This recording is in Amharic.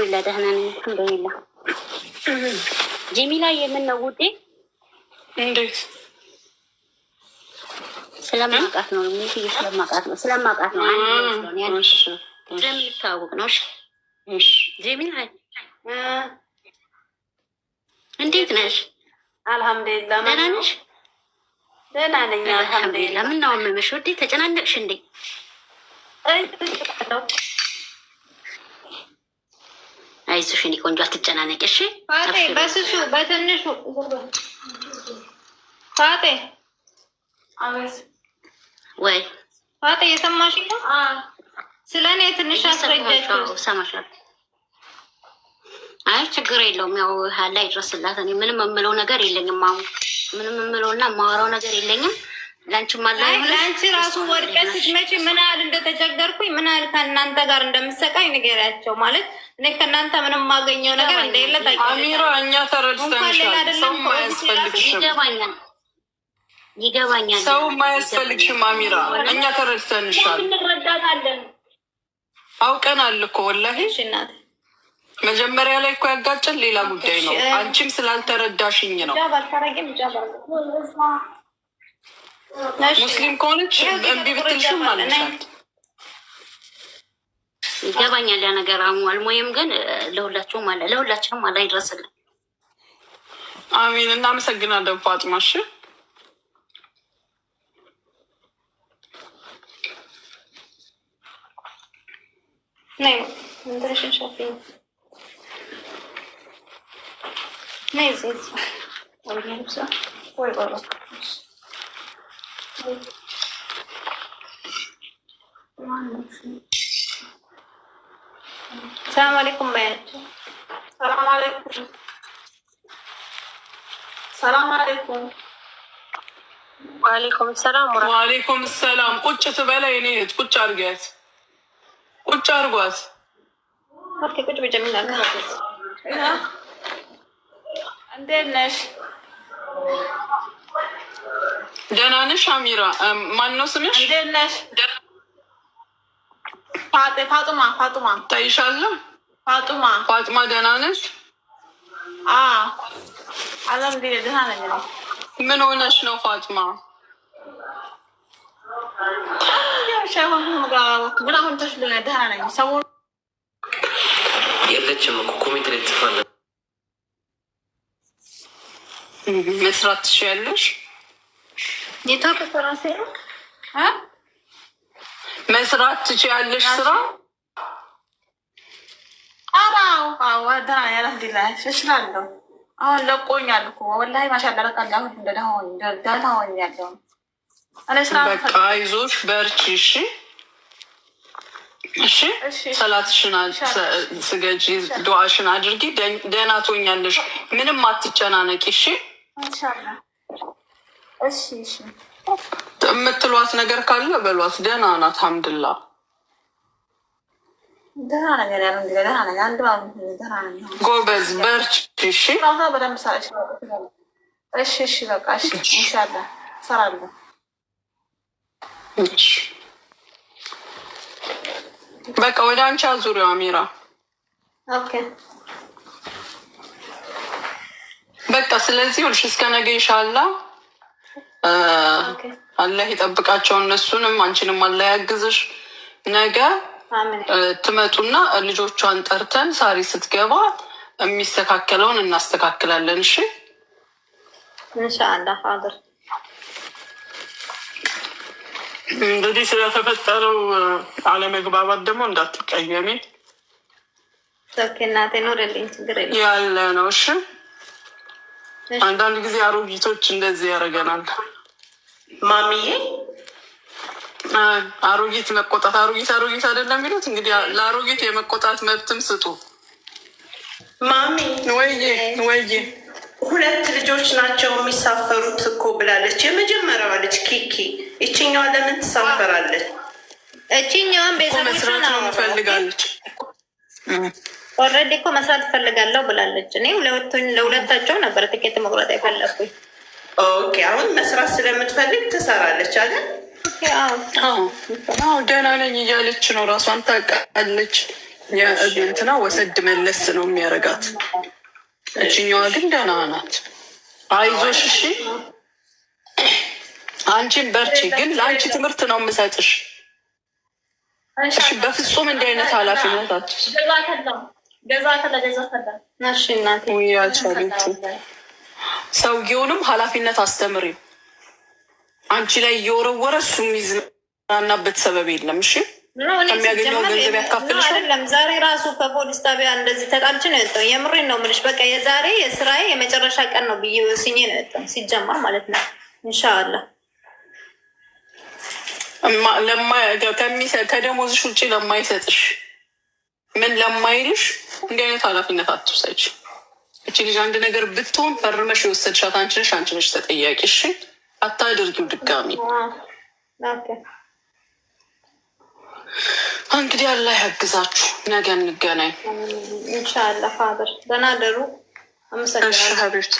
ለደህና ነኝ አልሐምዱሊላህ። ጀሚላ የምነው ውዴ? እንዴት ስለማውቃት ነው ስለማውቃት ነው ስለሚታወቅ ነው። ጀሚላ እንዴት ነሽ? አልሐምዱሊላህ። ደህና ነሽ? ደህና ነኝ አልሐምዱሊላህ። ምን ነው አመመሽ ውዴ? ተጨናነቅሽ እንዴ? አይዞሽ የእኔ ቆንጆ አትጨናነቂ እሺ። ፋጤ በስሱ በትንሹ ፋጤ ወይ ፋጤ የሰማሽ ነው? ስለ እኔ ትንሽ አስረጃቸው። ሰማሻል? አይ ችግር የለውም። ያው ሀላ ይድረስላት። እኔ ምንም የምለው ነገር የለኝም። አሁን ምንም የምለውና የማወራው ነገር የለኝም። ለአንቺ ራሱ ወድቀሽ ስትመጪ ምን ያህል እንደተቸገርኩኝ ምን ያህል ከእናንተ ጋር እንደምሰቃይ ንገሪያቸው። ማለት እኔ ከእናንተ ምንም የማገኘው ነገር እንደሌለ አሚራ፣ እኛ ተረድተንሻል። ሰው አያስፈልግሽም። ይገባኛል። ሰው አያስፈልግሽም አሚራ፣ እኛ ተረድተንሻል። እንረዳታለን። አውቀናል እኮ ወላሂ። መጀመሪያ ላይ እኮ ያጋጨን ሌላ ጉዳይ ነው። አንቺም ስላልተረዳሽኝ ነው። ሙስሊም ከሆነች እምቢ ብትልሽም አለሻት። ይገባኛል ያ ነገር አልሞየም፣ ግን ለሁላችሁም አለ ለሁላችንም አለ ይድረስልን። አሚን። እናመሰግናለን ፋጥማሽ። ሰላም አለይኩም ባያቸው። ሰላም አለይኩም። ሰላም አለይኩም። ወአለይኩም ሰላም። ወአለይኩም ሰላም። ቁጭ ትበላ የኔ እህት፣ ቁጭ አድርጊያት፣ ቁጭ አድርጓት። ኦኬ ቁጭ በጀሚላ። እንዴት ነሽ? ደህና ነሽ አሚራ? ማን ነው ስምሽ? እንዴት ነሽ? ፋጡማ ታይሻለሁ። ፋጡማ ደህና ነሽ? አልሐምዱሊላህ ደህና ነኝ። ምን ሆነሽ ነው ፋጡማ? ግን አሁን ደህና ነኝ። ሰሞኑን የለችም እኮ ኮሜንት ላይ ትጽፋለች። መስራት ትችያለሽ? ራሴ ነው መስራት ትችያለሽ ስራ? እችላለሁ። አሁን ለቆኛል እኮ ወላሂ ማሻላ ረቃል። አሁን ደህና ሆኛለሁ። በቃ አይዞሽ በርቺ። እሺ እሺ። ሰላትሽን ስገጂ፣ ዱዓሽን አድርጊ፣ ደህና ትሆኛለሽ። ምንም አትጨናነቂ እሺ። እሺ እሺ። የምትሏት ነገር ካለ በሏት። ደህና ናት አልሐምዱሊላህ። ጎበዝ በርቺ እሺ። እሺ እሺ። በቃ እሺ ኢንሻአላህ እሰራለሁ። በቃ ወደ አንቺ አዙሪው አሚራ። ኦኬ በቃ ስለዚህ ሁልሽ እስከ ነገ ኢንሻአላህ አላህ ይጠብቃቸው እነሱንም አንቺንም አላህ ያግዝሽ። ነገ ትመጡና ልጆቿን ጠርተን ሳሪ ስትገባ የሚስተካከለውን እናስተካክላለን። እሺ ኢንሻአላህ ሀድር። እንግዲህ ስለተፈጠረው አለመግባባት ደግሞ እንዳትቀየሚ እናቴ ኖርልኝ፣ ችግር የለም ያለ ነው። እሺ አንዳንድ ጊዜ አሮጊቶች እንደዚህ ያደርገናል። ማሚዬ አሮጊት መቆጣት አሮጊት አይደለም የሚሉት። እንግዲህ ለአሮጊት የመቆጣት መብትም ስጡ። ማሚ ወይዬ 2 ልጆች ናቸው የሚሳፈሩት እኮ ብላለች። የመጀመሪያዋ ልጅ ኪኪ። ይችኛዋ ለምን ትሳፈራለች? እችኛዋን መስራት ነው ትፈልጋለች። ኦልሬዲ እኮ መስራት እፈልጋለሁ ብላለች። እኔ ለሁለታቸው ነበር ትኬት መቁረጥ የፈለኩኝ። ኦኬ አሁን መስራት ስለምትፈልግ ትሰራለች አይደል? ደህና ነኝ እያለች ነው። ራሷን ታውቃለች። እንትና ወሰድ መለስ ነው የሚያረጋት። እችኛዋ ግን ደህና ናት። አይዞሽ እሺ፣ አንቺን በርቺ። ግን ለአንቺ ትምህርት ነው የምሰጥሽ። እሺ፣ በፍጹም እንዲህ አይነት ኃላፊነት ሰውየውንም ኃላፊነት አስተምሪው። አንቺ ላይ እየወረወረ እሱ የሚዝናናበት ሰበብ የለም። እሺ፣ ከሚያገኘው ገንዘብ ያካፍልሻል። አይደለም ዛሬ ራሱ ከፖሊስ ጣቢያ እንደዚህ ተጣልቼ ነው የወጣው። የምሬን ነው የምልሽ። በቃ የዛሬ የስራዬ የመጨረሻ ቀን ነው ብዬ ወስኜ ነው የወጣው ሲጀመር ማለት ነው። ኢንሻአላህ ከደሞዝሽ ውጭ ለማይሰጥሽ ምን ለማይልሽ እንዲህ አይነት ኃላፊነት አትውሰጂ። እቺ ልጅ አንድ ነገር ብትሆን ፈርመሽ የወሰድሻት አንቺ ነሽ ተጠያቂ። እሺ፣ አታድርጊው ድጋሚ። እንግዲህ አላህ ያግዛችሁ። ነገ እንገናኝ ኢንሻአላህ። ፋደር ደህና ደሩ። አመሰግናለሁ። እሺ ሀቢብቲ።